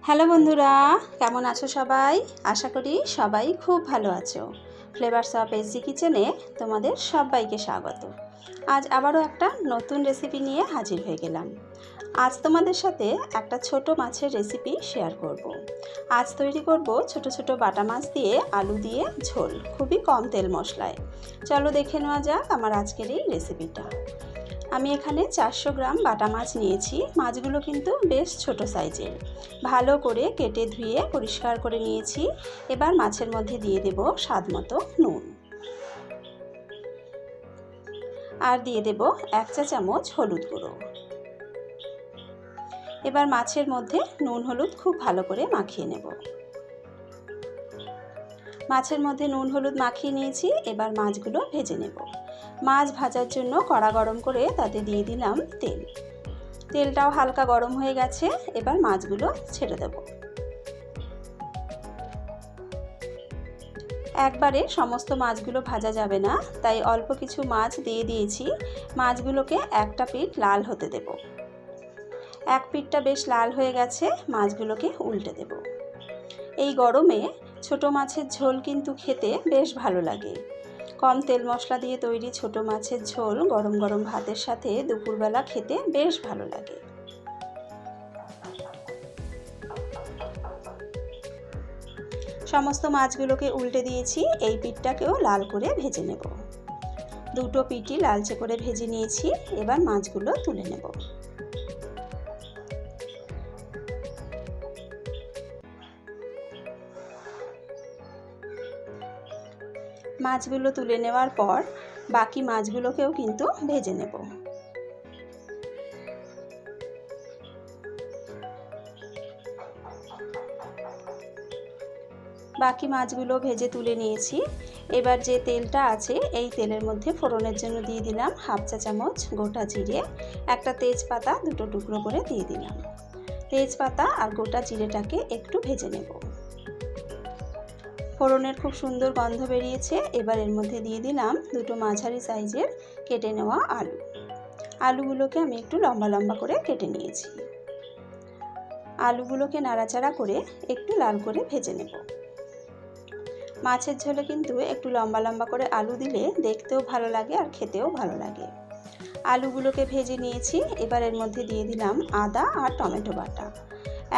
Hello বন্ধুরা, কেমন আছো সবাই? আশা করি সবাই খুব ভালো আছো। ফ্লেভারস অফ এসজি কিচেনে তোমাদের সবাইকে স্বাগত। আজ আবারও একটা নতুন রেসিপি নিয়ে হাজির হয়ে গেলাম। আজ তোমাদের সাথে একটা ছোট মাছের রেসিপি শেয়ার করব। আজ তৈরি করব ছোট ছোট বাটা মাছ দিয়ে আলু দিয়ে ঝোল, খুবই কম তেল মশলায়। চলো দেখে নেওয়া যাক আমার আজকের এই রেসিপিটা। আমি এখানে 400 গ্রাম বাটা মাছ নিয়েছি। মাছগুলো কিন্তু বেশ ছোট সাইজের। ভালো করে কেটে ধুয়ে পরিষ্কার করে নিয়েছি। এবার মাছের মধ্যে দিয়ে দেব স্বাদ মতো নুন, আর দিয়ে দেব 1 চা চামচ হলুদ গুঁড়ো। এবার মাছের মধ্যে নুন হলুদ খুব ভালো করে মাখিয়ে নেব। মাছের মধ্যে নুন হলুদ মাখিয়ে নিয়েছি। এবার মাছগুলো ভেজে নেব। মাছ ভাজার জন্য কড়া গরম করে তাতে দিয়ে দিলাম তেল। তেলটাও হালকা গরম হয়ে গেছে। এবার মাছগুলো ছেড়ে দেব। একবারে সমস্ত মাছগুলো ভাজা যাবে না, তাই অল্প কিছু মাছ দিয়ে দিয়েছি। মাছগুলোকে একটা পিঠ লাল হতে দেব। এক পিঠটা বেশ লাল হয়ে গেছে, মাছগুলোকে উল্টে দেব। এই গরমে ছোট মাছের ঝোল কিন্তু খেতে বেশ ভালো লাগে। কম তেল মশলা দিয়ে তৈরি ছোট মাছের ঝোল গরম গরম ভাতের সাথে দুপুরবেলা খেতে বেশ ভালো লাগে। সমস্ত মাছগুলোকে উল্টে দিয়েছি। এই পিঠটাকেও লাল করে ভেজে নেব। দুটো পিঠই লালচে করে ভেজে নিয়েছি। এবার মাছগুলো তুলে নেব। মাছগুলো তুলে নেওয়ার পর বাকি মাছগুলোকেও কিন্তু ভেজে নেব। বাকি মাছগুলো ভেজে তুলে নিয়েছি। এবার যে তেলটা আছে এই তেলের মধ্যে ফোড়নের জন্য দিয়ে দিলাম 1/2 চা চামচ গোটা জিরে, একটা তেজপাতা দুটো টুকরো করে দিয়ে দিলাম। তেজপাতা আর গোটা জিরেটাকে একটু ভেজে নেব। ফোড়নের খুব সুন্দর গন্ধ বেরিয়েছে। এবার এর মধ্যে দিয়ে দিলাম দুটো মাঝারি সাইজের কেটে নেওয়া আলু। আলুগুলোকে আমি একটু লম্বা লম্বা করে কেটে নিয়েছি। আলুগুলোকে নাড়াচাড়া করে একটু লাল করে ভেজে নেব। মাছের ঝোলে কিন্তু একটু লম্বা লম্বা করে আলু দিলে দেখতেও ভালো লাগে আর খেতেও ভালো লাগে। আলুগুলোকে ভেজে নিয়েছি। এবার এর মধ্যে দিয়ে দিলাম আদা আর টমেটো বাটা।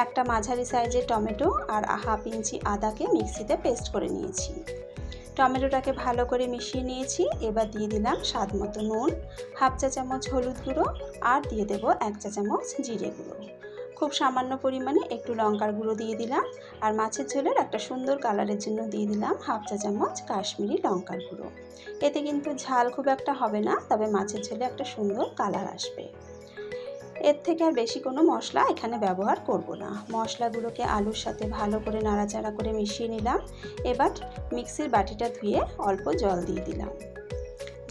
একটা মাঝারি সাইজের টমেটো আর 1/2 ইঞ্চি আদাকে মিক্সিতে পেস্ট করে নিয়েছি। টমেটোটাকে ভালো করে মিশিয়ে নিয়েছি। এবার দিয়ে দিলাম স্বাদ মতো নুন, 1/2 চা চামচ হলুদ গুঁড়ো, আর দিয়ে দেব 1 চা চামচ জিরে গুঁড়ো। খুব সামান্য পরিমাণে একটু লঙ্কার গুঁড়ো দিয়ে দিলাম। আর মাছের ঝোলের একটা সুন্দর কালারের জন্য দিয়ে দিলাম 1/2 চা চামচ কাশ্মীরি লঙ্কার গুঁড়ো। এতে কিন্তু ঝাল খুব একটা হবে না, তবে মাছের ঝোলে একটা সুন্দর কালার আসবে। এর থেকে আর বেশি কোনো মশলা এখানে ব্যবহার করব না। মশলাগুলোকে আলুর সাথে ভালো করে নাড়াচাড়া করে মিশিয়ে নিলাম। এবার মিক্সির বাটিটা ধুয়ে অল্প জল দিয়ে দিলাম।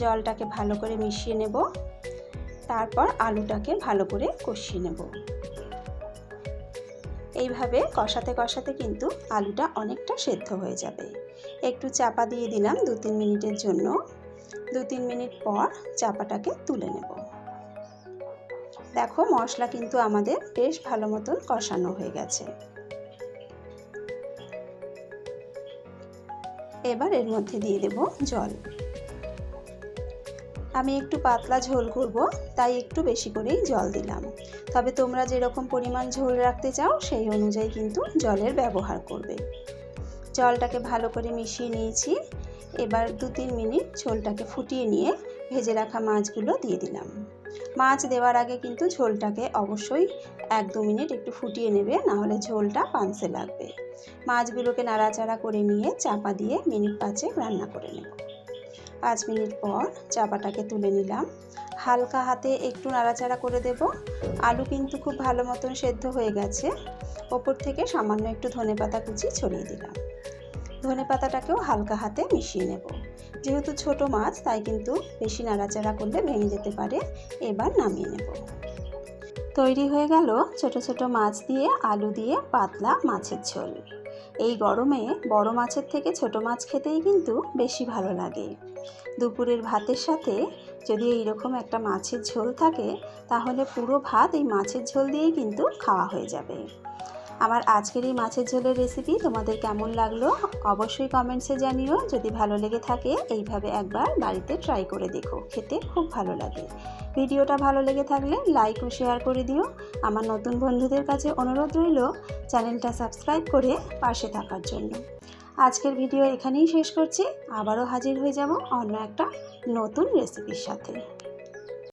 জলটাকে ভালো করে মিশিয়ে নেব। তারপর আলুটাকে ভালো করে কষিয়ে নেব। এইভাবে কষাতে কষাতে কিন্তু আলুটা অনেকটা সেদ্ধ হয়ে যাবে। একটু চাপা দিয়ে দিলাম 2-3 মিনিটের জন্য। 2-3 মিনিট পর চাপাটাকে তুলে নেব। দেখো মশলা কিন্তু আমাদের বেশ ভালো মতন কষানো হয়ে গেছে। এবার এর মধ্যে দিয়ে দেব জল। আমি একটু পাতলা ঝোল করব, তাই একটু বেশি করেই জল দিলাম। তবে তোমরা যেরকম পরিমাণ ঝোল রাখতে চাও সেই অনুযায়ী কিন্তু জলের ব্যবহার করবে। জলটাকে ভালো করে মিশিয়ে নিয়েছি। এবার 2-3 মিনিট ঝোলটাকে ফুটিয়ে নিয়ে ভেজে রাখা মাছগুলো দিয়ে দিলাম। মাছ দেওয়ার আগে কিন্তু ঝোলটাকে অবশ্যই 1-2 মিনিট একটু ফুটিয়ে নেবে, নাহলে ঝোলটা পানসে লাগবে। মাছগুলোকে নাড়াচাড়া করে নিয়ে চাপা দিয়ে মিনিট 5 রান্না করে নেব। 5 মিনিট পর চাপাটাকে তুলে নিলাম। হালকা হাতে একটু নাড়াচাড়া করে দেব। আলু কিন্তু খুব ভালো মতন সেদ্ধ হয়ে গেছে। ওপর থেকে সামান্য একটু ধনেপাতা কুচি ছড়িয়ে দিলাম। ধনেপাতাটাকেও হালকা হাতে মিশিয়ে নেব। যেহেতু ছোট মাছ তাই কিন্তু বেশি নাড়াচাড়া করলে ভেঙে যেতে পারে। এবার নামিয়ে নেব। তৈরি হয়ে গেল ছোট ছোট মাছ দিয়ে আলু দিয়ে পাতলা মাছের ঝোল। এই গরমে বড় মাছের থেকে ছোট মাছ খেতেই কিন্তু বেশি ভালো লাগে। দুপুরের ভাতের সাথে যদি এইরকম একটা মাছের ঝোল থাকে তাহলে পুরো ভাত এই মাছের ঝোল দিয়েই কিন্তু খাওয়া হয়ে যাবে। আমার আজকের এই মাছের ঝোলের রেসিপি তোমাদের কেমন লাগলো অবশ্যই কমেন্টসে জানিও। যদি ভালো লেগে থাকে এইভাবে একবার বাড়িতে ট্রাই করে দেখো, খেতে খুব ভালো লাগে। ভিডিওটা ভালো লেগে থাকলে লাইক ও শেয়ার করে দিও। আমার নতুন বন্ধুদের কাছে অনুরোধ রইল চ্যানেলটা সাবস্ক্রাইব করে পাশে থাকার জন্য। আজকের ভিডিও এখানেই শেষ করছি। আবারও হাজির হয়ে যাব অন্য একটা নতুন রেসিপির সাথে।